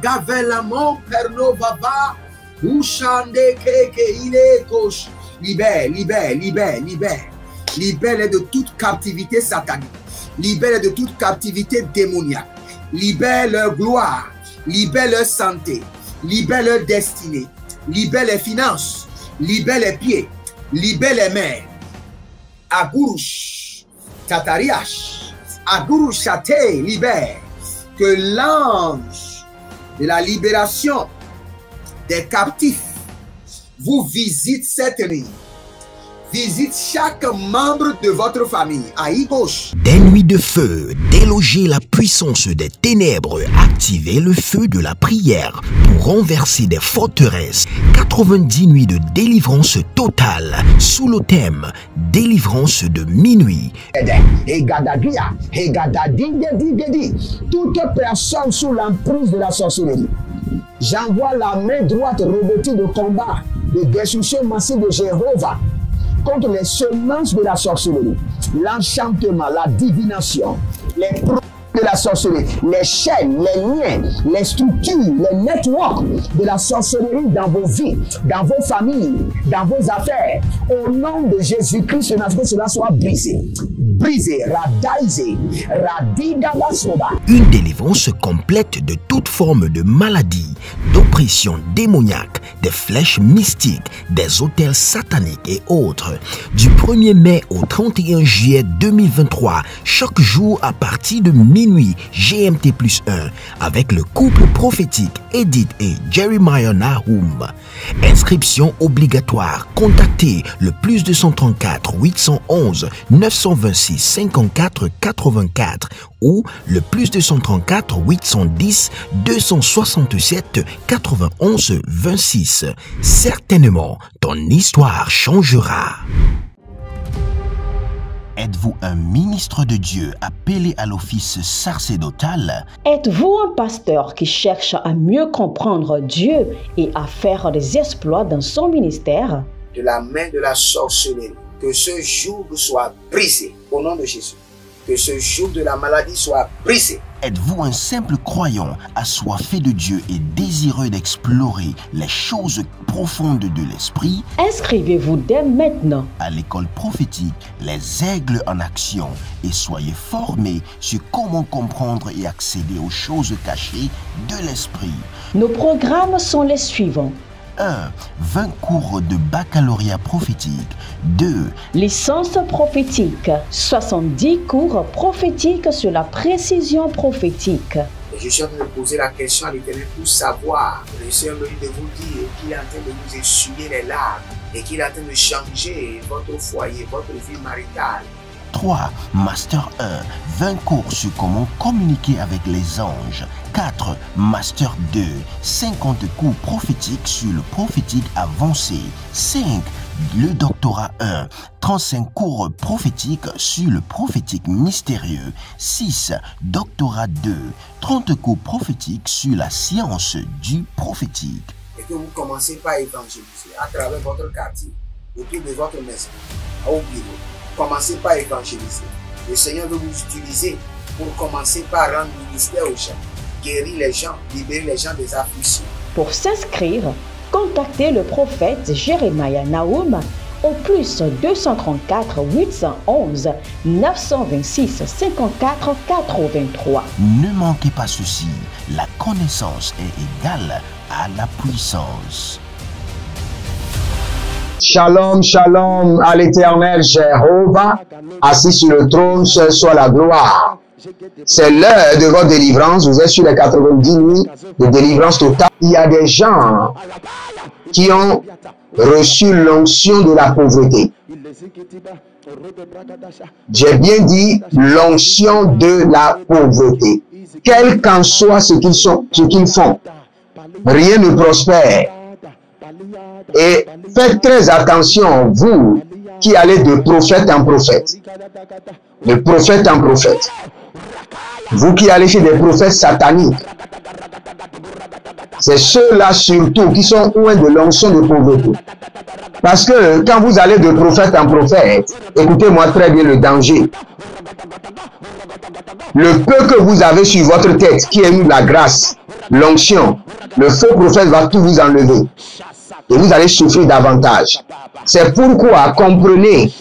Agavelamon perno baba. Ushande keke ile kosh. Libère, libère, libère, libère. Libère de toute captivité satanique. Libère de toute captivité démoniaque. Libère leur gloire. Libère leur santé. Libère leur destinée. Libère les finances. Libère les pieds. Libère les mains. Agurush. Tatariash. Agurush Chate. Libère. Que l'ange de la libération des captifs vous visite cette nuit. Visite chaque membre de votre famille. Aïe gauche. Des nuits de feu, déloger la puissance des ténèbres, activer le feu de la prière pour renverser des forteresses. 90 nuits de délivrance totale sous le thème délivrance de minuit. Toute personne sous l'emprise de la sorcellerie, j'envoie la main droite revêtue de combat, de destruction massive de Jéhovah contre les semences de la sorcellerie, l'enchantement, la divination, les produits de la sorcellerie, les chaînes, les liens, les structures, les networks de la sorcellerie dans vos vies, dans vos familles, dans vos affaires. Au nom de Jésus-Christ, que cela soit brisé. Brisé, radaisé, radidalasoba. Une délivrance complète de toute forme de maladie, d'oppression démoniaque, des flèches mystiques, des hôtels sataniques et autres. Du 1er mai au 31 juillet 2023, chaque jour à partir de minuit GMT+1, avec le couple prophétique Edith et Jeremiah Nahum. Inscription obligatoire. Contactez le +234 811 926 54 84 ou le +234 810 267 91 26. Certainement, ton histoire changera. Êtes-vous un ministre de Dieu appelé à l'office sacerdotal? Êtes-vous un pasteur qui cherche à mieux comprendre Dieu et à faire des exploits dans son ministère? De la main de la sorcellerie, que ce joug soit brisé au nom de Jésus. Que ce joug de la maladie soit brisé. Êtes-vous un simple croyant assoiffé de Dieu et désireux d'explorer les choses profondes de l'esprit? Inscrivez-vous dès maintenant à l'école prophétique Les Aigles en Action et soyez formés sur comment comprendre et accéder aux choses cachées de l'esprit. Nos programmes sont les suivants. 1. 20 cours de baccalauréat prophétique. 2. Licence prophétique. 70 cours prophétiques sur la précision prophétique. Et je suis en train de poser la question à l'Éternel pour savoir. Le Seigneur me dit de vous dire qu'il est en train de vous essuyer les larmes et qu'il est en train de changer votre foyer, votre vie maritale. 3. Master 1. 20 cours sur comment communiquer avec les anges. 4. Master 2. 50 cours prophétiques sur le prophétique avancé. 5. Le doctorat 1. 35 cours prophétiques sur le prophétique mystérieux. 6. Doctorat 2. 30 cours prophétiques sur la science du prophétique. Et que vous commencez par évangéliser à travers votre quartier, autour de votre maison, au bureau. Commencez par évangéliser. Le Seigneur veut vous utiliser pour commencer par rendre ministère aux gens, guérir les gens, libérer les gens des afflictions. Pour s'inscrire, contactez le prophète Jeremiah Nahum au +234 811 926 54 83. Ne manquez pas ceci, la connaissance est égale à la puissance. Shalom, shalom à l'Éternel Jéhovah, assis sur le trône, seul soit la gloire. C'est l'heure de votre délivrance. Vous êtes sur les 90 nuits de délivrance totale. Il y a des gens qui ont reçu l'onction de la pauvreté. J'ai bien dit l'onction de la pauvreté. Quel qu'en soit ce qu'ils font, rien ne prospère. Et faites très attention, vous qui allez de prophète en prophète. De prophète en prophète. Vous qui allez chez des prophètes sataniques. C'est ceux-là surtout qui sont loin de l'onction de pauvreté. Parce que quand vous allez de prophète en prophète, écoutez-moi très bien le danger. Le peu que vous avez sur votre tête, qui est eu la grâce, l'onction, le faux prophète va tout vous enlever. Et vous allez souffrir davantage. C'est pourquoi, comprenez,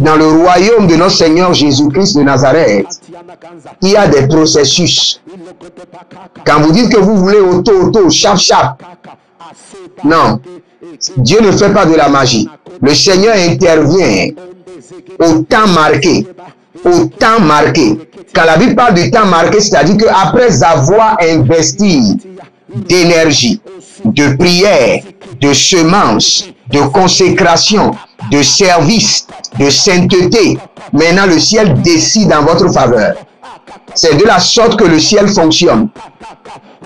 dans le royaume de notre Seigneur Jésus-Christ de Nazareth, il y a des processus. Quand vous dites que vous voulez auto, chap, non. Dieu ne fait pas de la magie. Le Seigneur intervient au temps marqué. Au temps marqué. Quand la Bible parle du temps marqué, c'est-à-dire qu'après avoir investi d'énergie, de prière, de semences, de consécration, de service, de sainteté, maintenant le ciel décide en votre faveur. C'est de la sorte que le ciel fonctionne.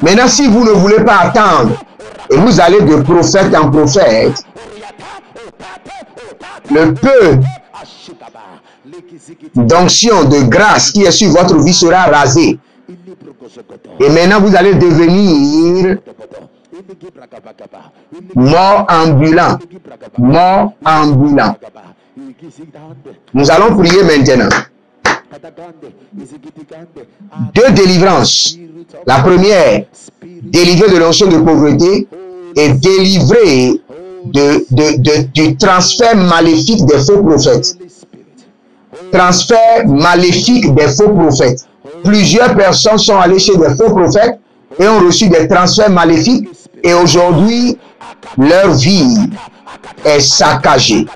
Maintenant, si vous ne voulez pas attendre, et vous allez de prophète en prophète, le peu d'onction, de grâce qui est sur votre vie sera rasé. Et maintenant, vous allez devenir mort ambulant. Mort ambulant. Nous allons prier maintenant. 2 délivrances. La première, délivrer de l'onction de pauvreté et délivrer du transfert maléfique des faux prophètes. Transfert maléfique des faux prophètes. Plusieurs personnes sont allées chez des faux prophètes et ont reçu des transferts maléfiques et aujourd'hui, leur vie est saccagée.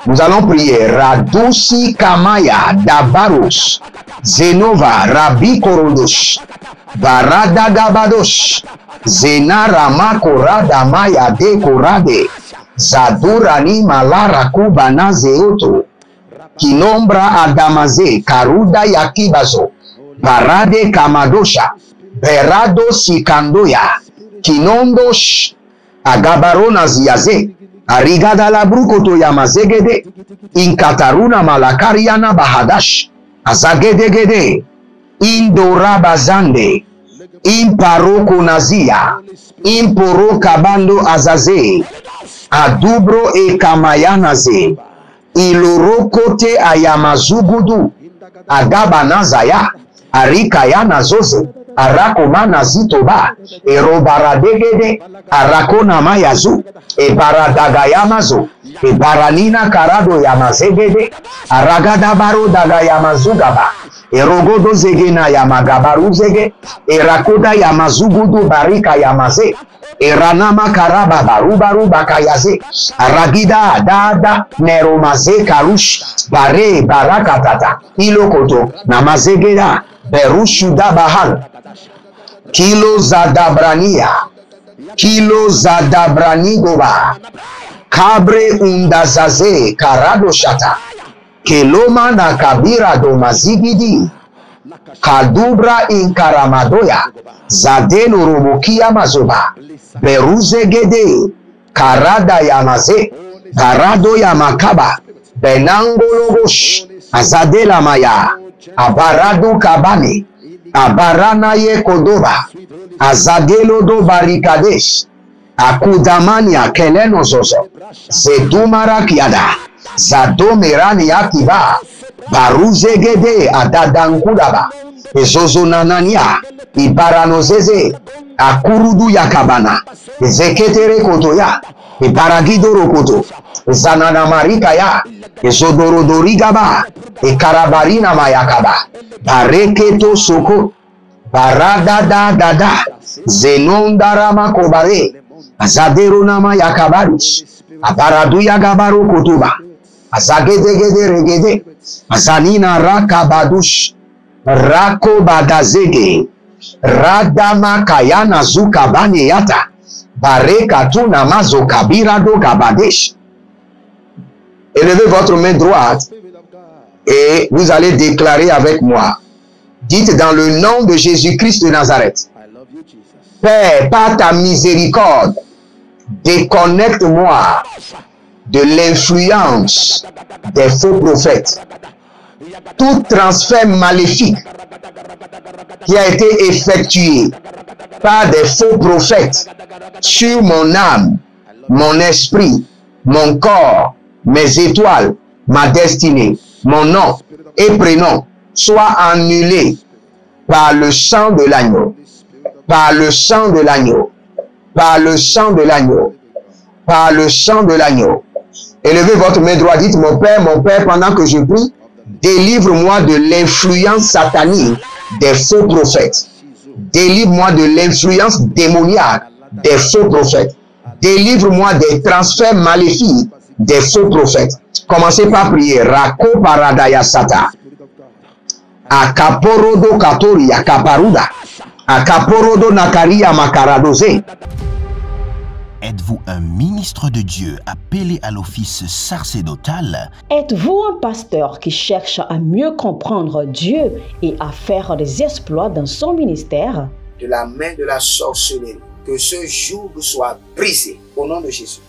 Nous allons prier. Radusi Kamaya Dabaros Zenova Rabi Korodosh Barada Gabadosh Zenarama Korada Maya De Korade Zadurani Malara Kubana Zeoto Kinombra Adamaze Karuda Yakibazo Barade Kamadosha Berado Sikandoya Kinondosh Agabarona Ziaze Arigada la brukoto yamazegede inkataruna malakariana bahadash azagedegede indorabazande imparoko nazia imporo kabando azaze adubro e kamayanaze ilorokote ayamazugudu agabanazaya arikayana zoze arakomana zitoba erobaradegede arakona mayazu ebaradagayamazo ebaranina karado yamazegede aragadabaro dagayamazugaba erogodo zegena yamagabaruzege erakoda yamazugudu barika yamaze eranama karaba barubaru bakayaze aragida dada neromaze karush bare barakatata ilokoto namazegeda berushuda bahal kilo zadabrania kilo zadabranigoba kabre undazaze karado shata keloma na kabira do mazigidi kadubra inkaramadoya zadeno robokia mazoba beruzegede karada yamaze karado yamakaba benangologosh azadela maya abaradu kabane abarana ye kodoba azagelo do barikadesh akudamania keleno zozo zedumara kiada zadomerani akiba baruzegede adadankudaba ezozo nanania ibaranozeze akurudu yakabana zeketere kotoya ibaragido rokoto zanana marika ya ezodorodorigaba ekarabarina mayakaba bareketo soko barada dada zenondarama kobare azadero nama yakabarus abaradu yagabaro kotuba azagedegede regede azanina rakabadush rako badazege radama kayana zukabane yata barekatu namazo kabira do gabadesh. Élevez votre main droite et vous allez déclarer avec moi. Dites dans le nom de Jésus-Christ de Nazareth. Père, par ta miséricorde, déconnecte-moi de l'influence des faux prophètes. Tout transfert maléfique qui a été effectué par des faux prophètes sur mon âme, mon esprit, mon corps, mes étoiles, ma destinée, mon nom et prénom, soit annulé par le sang de l'agneau. par le sang de l'agneau, par le sang de l'agneau, par le sang de l'agneau. Élevez votre main droite, dites mon Père, pendant que je prie, délivre-moi de l'influence satanique des faux prophètes. Délivre-moi de l'influence démoniaque des faux prophètes. Délivre-moi des transferts maléfiques des faux prophètes. Commencez par prier. Rako paradaya sata. Akaporodo katori akaparuda. Akaporodo nakaria makaradoze. Êtes-vous un ministre de Dieu appelé à l'office sacerdotal? Êtes-vous un pasteur qui cherche à mieux comprendre Dieu et à faire des exploits dans son ministère? De la main de la sorcellerie, que ce joug soit brisé au nom de Jésus.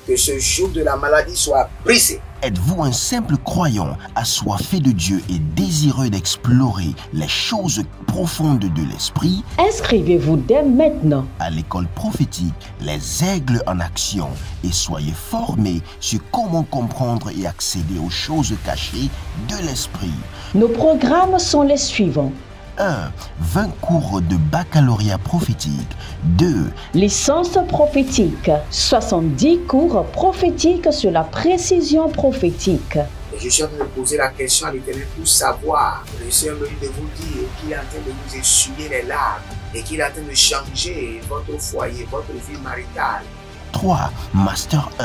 Que ce joug de la maladie soit brisé. Êtes-vous un simple croyant assoiffé de Dieu et désireux d'explorer les choses profondes de l'esprit? Inscrivez-vous dès maintenant à l'école prophétique Les Aigles en Action et soyez formés sur comment comprendre et accéder aux choses cachées de l'esprit. Nos programmes sont les suivants. 1. 20 cours de baccalauréat prophétique. 2. Licence prophétique. 70 cours prophétiques sur la précision prophétique. Je suis en train de poser la question à l'Éternel pour savoir. Le Seigneur me dit de vous dire qu'il est en train de vous essuyer les larmes et qu'il est en train de changer votre foyer, votre vie maritale. 3. Master 1.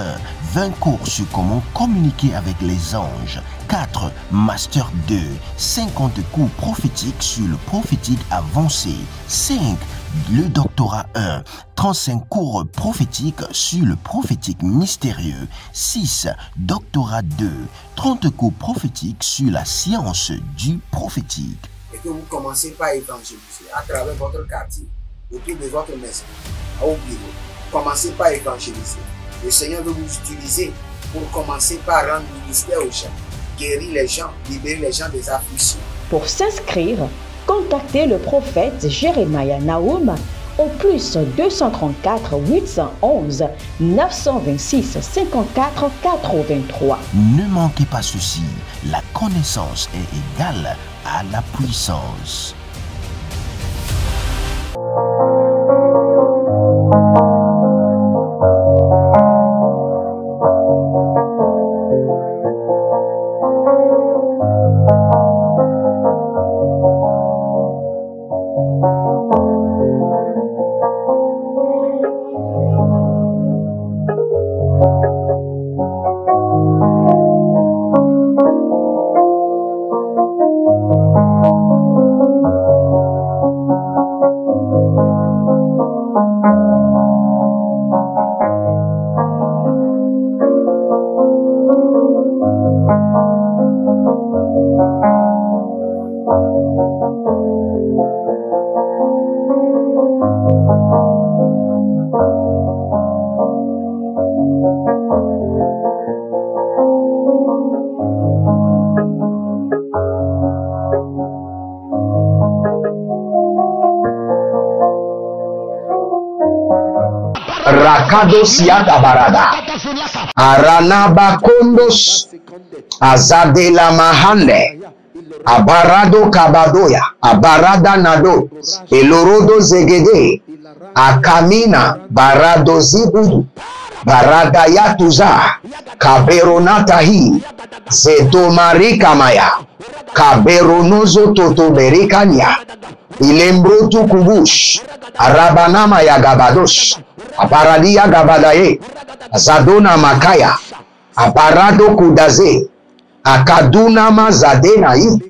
20 cours sur comment communiquer avec les anges. 4. Master 2. 50 cours prophétiques sur le prophétique avancé. 5. Le doctorat 1. 35 cours prophétiques sur le prophétique mystérieux. 6. Doctorat 2. 30 cours prophétiques sur la science du prophétique. Et que vous commencez par évangéliser à travers votre quartier, autour de votre maison, au bureau. Commencez par évangéliser. Le Seigneur veut vous utiliser pour commencer par rendre ministère aux gens, guérir les gens, libérer les gens des afflictions. Pour s'inscrire, contactez le prophète Jeremiah Nahum au plus 234 811 926 54 83. Ne manquez pas ceci, la connaissance est égale à la puissance. Rakados Yatabarada Aranaba Kondos Azadela Mahande Abarado Kabadoya Abarada Nado Elorodo Zegede Akamina Barado Zibudu Barada Yatuza Kaberonatahi Zedomarika Maya Kaberonozo Totoberikanya Ilembrotu Kubush Arabanama Yagabadosh Abaradia Gabadaye Zadona Makaya Abarado Kudaze Akaduna Mazadenai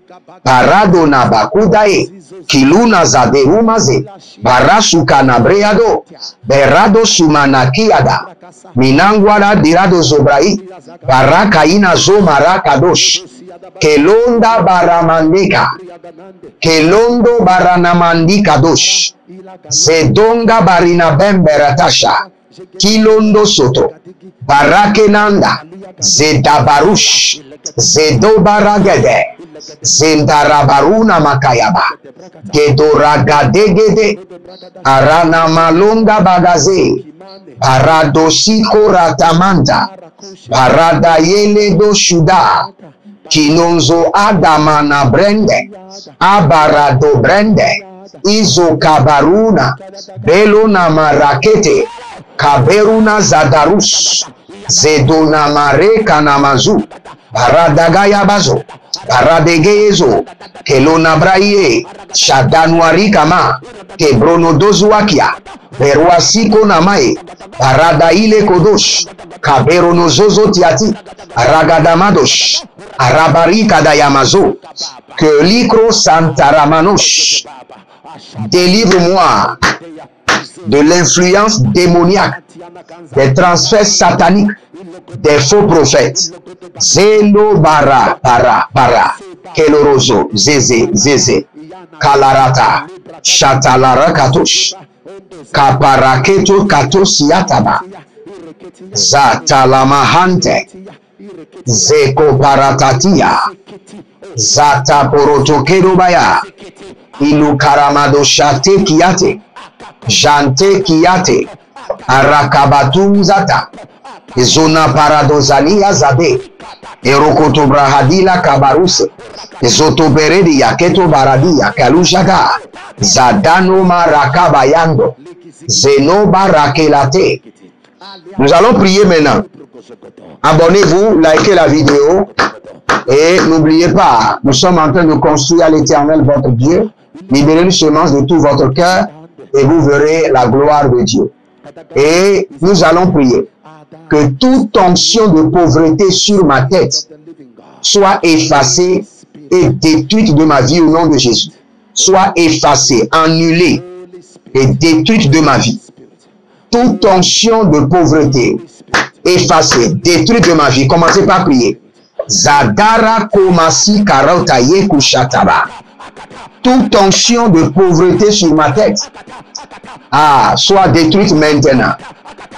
Parado Nabakudae Kiluna Zadeumaze Barasuka Nabreado Berado Sumanakiada Minangwara Dirado Zobrai Barakaina Zomarakadosh Kelonda Baramandeka Kelondo Baranamandika Dosh Zedonga Barina Bemberatasha Kilondo Soto Barakenanda Zedabarush Zedobaragede Zendarabaruna Makayaba Gedoragadegede Arana Malonga Bagaze Paradosiko Ratamanta Paradayele do Shuda Kinonzo Adamana Brende Abarado Brende Izokabaruna, Belona Marakete, Kaberuna Zadarus, Zedona Mare Kanamazu, Baradagaya Bazo, Baradegezo, Kelona Braie, Shadanuari Kama, Kebrono Dozuakia, Beruasiko Namae, Baradaile Kodosh, Kaberono Zozo Tiati, Ragadamadosh, Arabari Kadayamazo, que l'icro Santaramanosh, délivre-moi de l'influence démoniaque, des transferts sataniques, des faux prophètes. Zelo bara, para, kelorozo, zeze, kalarata, chatalara katosh, kaparaketo katos yataba, zatalamahante, zeko paratatia, zata porotokerobaya, ilu karamado shate kiate, jante kiate, arakabatum zata, zona paradozania zade, erokoto brahadila kabaruse, zotoberedi yaketo baradia kalushaga, zadano marakabayando, zeno barakelate. Nous allons prier maintenant. Abonnez-vous, likez la vidéo et n'oubliez pas, nous sommes en train de construire à l'Éternel votre Dieu. Libérez une semence de tout votre cœur et vous verrez la gloire de Dieu. Et nous allons prier que toute onction de pauvreté sur ma tête soit effacée et détruite de ma vie au nom de Jésus. Soit effacée, annulée et détruite de ma vie. Toute onction de pauvreté effacée, détruite de ma vie. Commencez par prier. Zadara komasi karotaye kushataba. Toute onction de pauvreté sur ma tête soit détruite maintenant.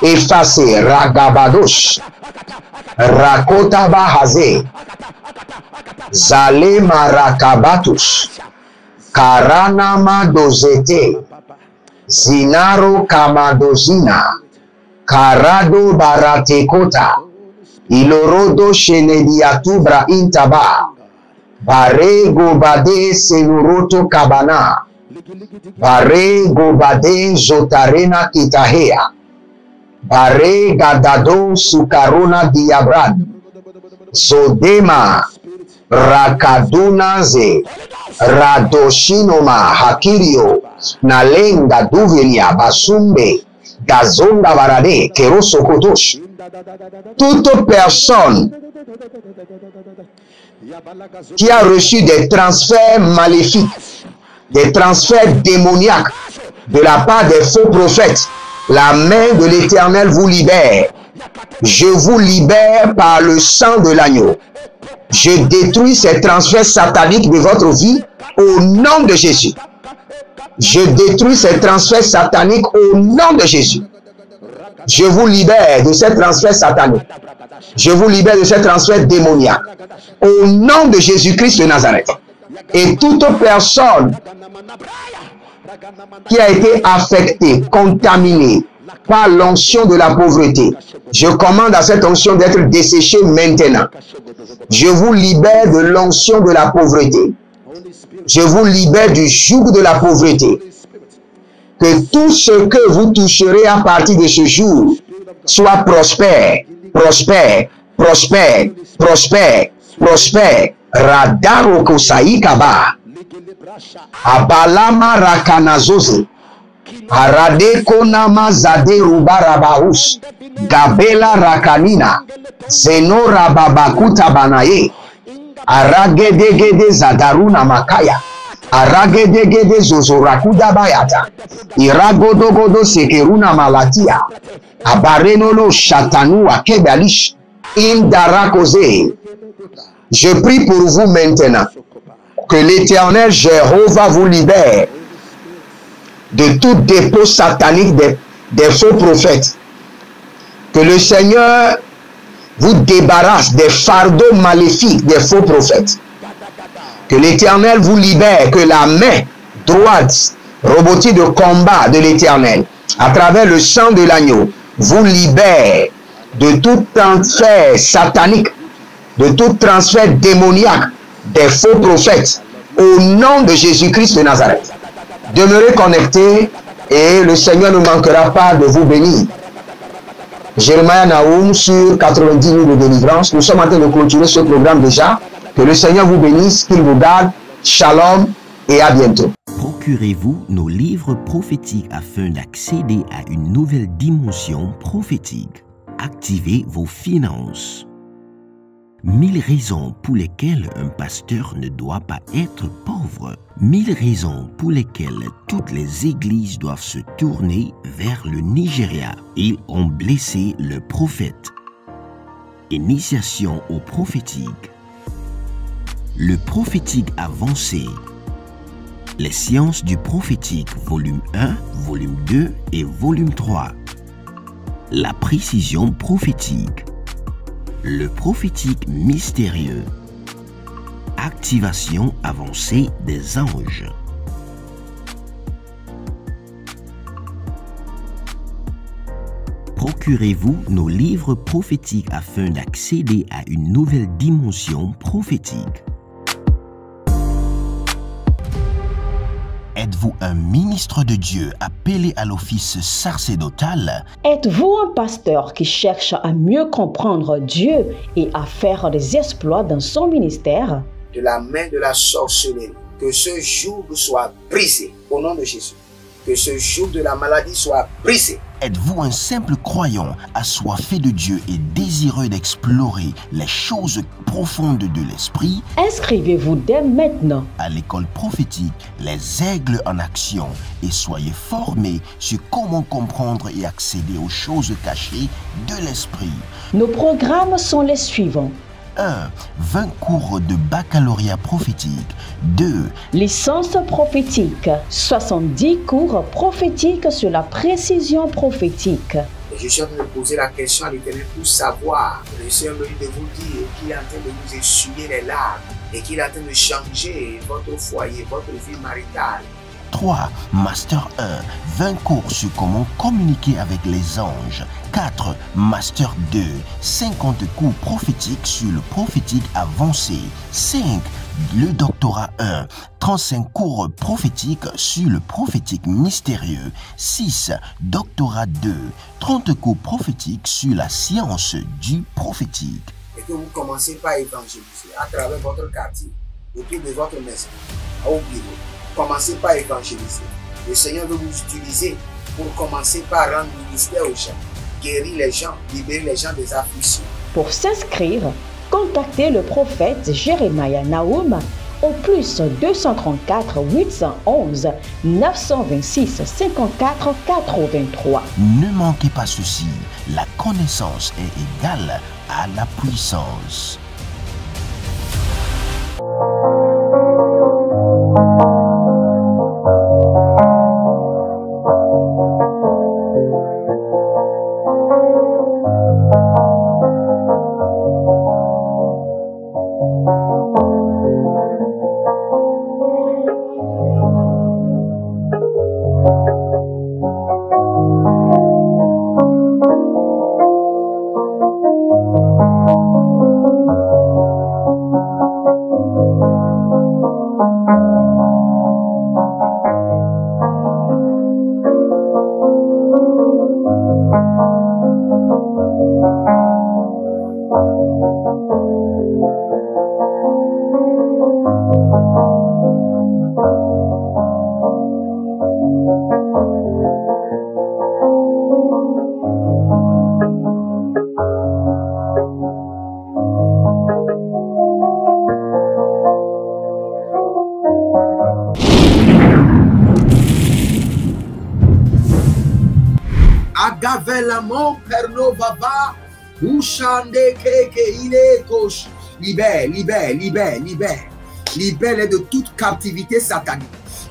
Effacée. Ragabadosh. Rakotaba haze. Zale marakabatus. Karanama dozete. Zinaro kamadozina. Karado baratekota. Ilorodo shenediatubra intaba. Bare gobade senuroto kabana. Bare gobade zotarena kitahea. Bare gadado sukarona diabrad. Zodema rakadunaze. Radoshinoma hakirio. Nalenga duvenia basumbe. Gazonda varade keroso kotosh. Toute personne qui a reçu des transferts maléfiques, des transferts démoniaques de la part des faux prophètes, la main de l'Éternel vous libère. Je vous libère par le sang de l'agneau. Je détruis ces transferts sataniques de votre vie au nom de Jésus. Je détruis ces transferts sataniques au nom de Jésus. Je vous libère de ces transferts sataniques. Je vous libère de ces transferts démoniaques. Au nom de Jésus-Christ de Nazareth. Et toute personne qui a été affectée, contaminée par l'onction de la pauvreté, je commande à cette onction d'être desséchée maintenant. Je vous libère de l'onction de la pauvreté. Je vous libère du joug de la pauvreté. Que tout ce que vous toucherez à partir de ce jour soit prospère, prospère, prospère, prospère, prospère. Radaro kosai kaba. Abalama rakanazoze. Arade konama zade rubarabaus. Gabela rakanina. Zeno rababakuta banaye. Aragedegede zadaruna makaya. Aragedegede zozorakuda bayata. Iragodogodo sekeruna malatia. Abarenolo shatanu akebalish. Indarakoze. Je prie pour vous maintenant que l'Éternel Jéhovah vous libère de tout dépôt satanique des faux prophètes. Que le Seigneur vous débarrasse des fardeaux maléfiques des faux prophètes. Que l'Éternel vous libère, que la main droite, robotique de combat de l'Éternel, à travers le sang de l'agneau, vous libère de tout transfert satanique, de tout transfert démoniaque des faux prophètes, au nom de Jésus-Christ de Nazareth. Demeurez connectés et le Seigneur ne manquera pas de vous bénir. Jérémie Naoum sur 90 000 de délivrance. Nous sommes en train de clôturer ce programme déjà. Que le Seigneur vous bénisse, qu'il vous garde. Shalom et à bientôt. Procurez-vous nos livres prophétiques afin d'accéder à une nouvelle dimension prophétique. Activez vos finances. 1000 raisons pour lesquelles un pasteur ne doit pas être pauvre. 1000 raisons pour lesquelles toutes les églises doivent se tourner vers le Nigeria. Ils ont blessé le prophète. Initiation au prophétique. Le prophétique avancé. Les sciences du prophétique, volume 1, volume 2 et volume 3. La précision prophétique. Le prophétique mystérieux. Activation avancée des anges. Procurez-vous nos livres prophétiques afin d'accéder à une nouvelle dimension prophétique. Êtes-vous un ministre de Dieu appelé à l'office sacerdotal? Êtes-vous un pasteur qui cherche à mieux comprendre Dieu et à faire des exploits dans son ministère? De la main de la sorcellerie, que ce joug soit brisé au nom de Jésus. Que ce joug de la maladie soit brisé. Êtes-vous un simple croyant assoiffé de Dieu et désireux d'explorer les choses profondes de l'esprit? Inscrivez-vous dès maintenant À l'école prophétique Les Aigles en Action et soyez formés sur comment comprendre et accéder aux choses cachées de l'esprit. Nos programmes sont les suivants. 1. 20 cours de baccalauréat prophétique. 2. Licence prophétique. 70 cours prophétiques sur la précision prophétique. Je suis en train de poser la question à l'Éternel pour savoir. Le Seigneur me dit de vous dire qu'il est en train de vous essuyer les larmes et qu'il est en train de changer votre foyer, votre vie maritale. 3. Master 1. 20 cours sur comment communiquer avec les anges. 4. Master 2. 50 cours prophétiques sur le prophétique avancé. 5. Le doctorat 1. 35 cours prophétiques sur le prophétique mystérieux. 6. Doctorat 2. 30 cours prophétiques sur la science du prophétique. Et que vous commencez par évangéliser à travers votre quartier, autour de votre maison, au bureau. Commencez par évangéliser. Le Seigneur veut vous utiliser pour commencer par rendre ministère aux gens, guérir les gens, libérer les gens des afflictions. Pour s'inscrire, contactez le prophète Jérémie Naoum au plus 234 811 926 54 83. Ne manquez pas ceci, la connaissance est égale à la puissance. Agavelamon perno baba, ushande keke ile kosh. Libère, libère, libère, libère. Libère de toute captivité satanique.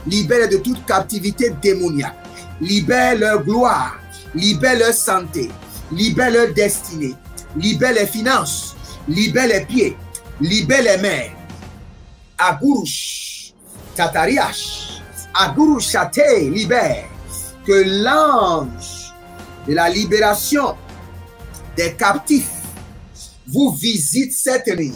Libère de toute captivité démoniaque. Libère leur gloire. Libère leur santé. Libère leur destinée. Libère les finances. Libère les pieds. Libère les mains. Agurush, Tatariash, Agurush Chate, libère. Que l'ange de la libération des captifs vous visite cette nuit,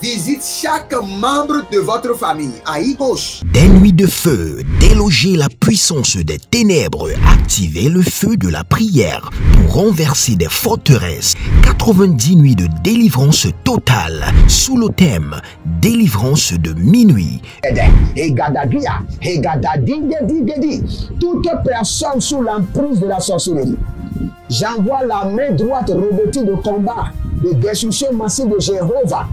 visite chaque membre de votre famille. Aïe gauche. Des nuits de feu, déloger la puissance des ténèbres, activer le feu de la prière pour renverser des forteresses. 90 nuits de délivrance totale sous le thème délivrance de minuit. Toute personne sous l'emprise de la sorcellerie, j'envoie la main droite revêtue de combat, de destruction massive de Jéhovah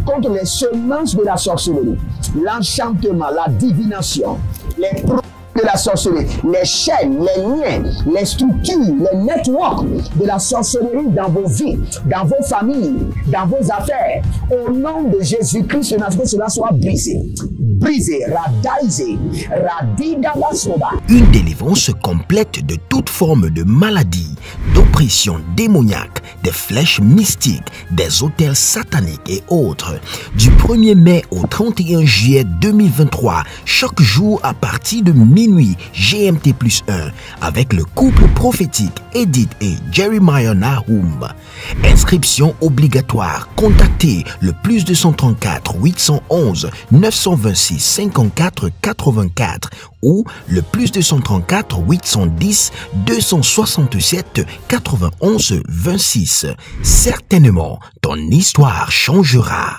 contre les semences de la sorcellerie, l'enchantement, la divination, les produits de la sorcellerie, les chaînes, les liens, les structures, les networks de la sorcellerie dans vos vies, dans vos familles, dans vos affaires. Au nom de Jésus-Christ, cela soit brisé. Brisé, radaisé, radidalasoba. Une délivrance complète de toute forme de maladie, d'oppression démoniaque, des flèches mystiques, des autels sataniques et autres. Du 1er mai au 31 juillet 2023, chaque jour à partir de minuit GMT+1, avec le couple prophétique Edith et Jeremiah Nahum. Inscription obligatoire. Contactez le +234 811 926 54 84 ou le +234 810 267 91 26. Certainement, ton histoire changera.